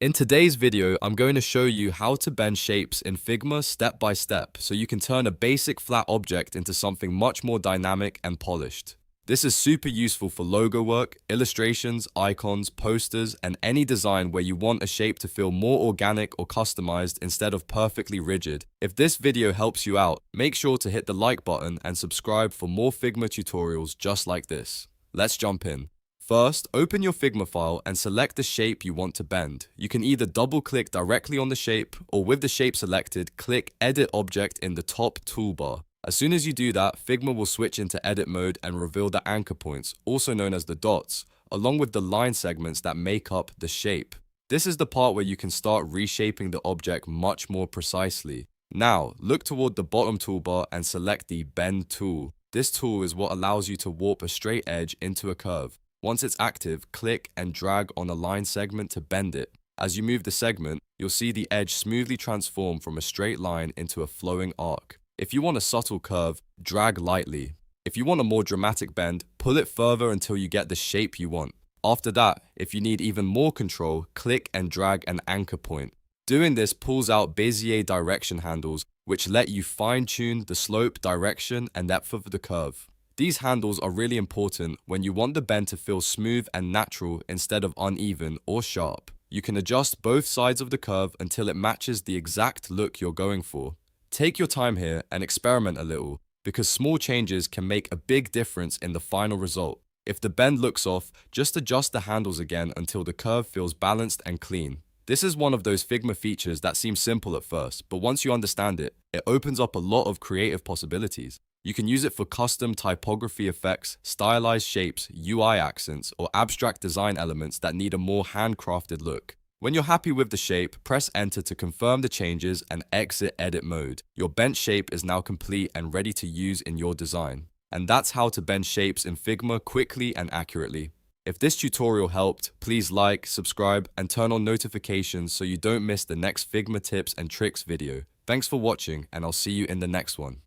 In today's video, I'm going to show you how to bend shapes in Figma step by step so you can turn a basic flat object into something much more dynamic and polished. This is super useful for logo work, illustrations, icons, posters, and any design where you want a shape to feel more organic or customized instead of perfectly rigid. If this video helps you out, make sure to hit the like button and subscribe for more Figma tutorials just like this. Let's jump in. First, open your Figma file and select the shape you want to bend. You can either double-click directly on the shape, or with the shape selected, click Edit Object in the top toolbar. As soon as you do that, Figma will switch into edit mode and reveal the anchor points, also known as the dots, along with the line segments that make up the shape. This is the part where you can start reshaping the object much more precisely. Now, look toward the bottom toolbar and select the Bend tool. This tool is what allows you to warp a straight edge into a curve. Once it's active, click and drag on a line segment to bend it. As you move the segment, you'll see the edge smoothly transform from a straight line into a flowing arc. If you want a subtle curve, drag lightly. If you want a more dramatic bend, pull it further until you get the shape you want. After that, if you need even more control, click and drag an anchor point. Doing this pulls out Bézier direction handles, which let you fine-tune the slope, direction, and depth of the curve. These handles are really important when you want the bend to feel smooth and natural instead of uneven or sharp. You can adjust both sides of the curve until it matches the exact look you're going for. Take your time here and experiment a little, because small changes can make a big difference in the final result. If the bend looks off, just adjust the handles again until the curve feels balanced and clean. This is one of those Figma features that seems simple at first, but once you understand it, it opens up a lot of creative possibilities. You can use it for custom typography effects, stylized shapes, UI accents, or abstract design elements that need a more handcrafted look. When you're happy with the shape, press enter to confirm the changes and exit edit mode. Your bent shape is now complete and ready to use in your design. And that's how to bend shapes in Figma quickly and accurately. If this tutorial helped, please like, subscribe, and turn on notifications so you don't miss the next Figma tips and tricks video. Thanks for watching, and I'll see you in the next one.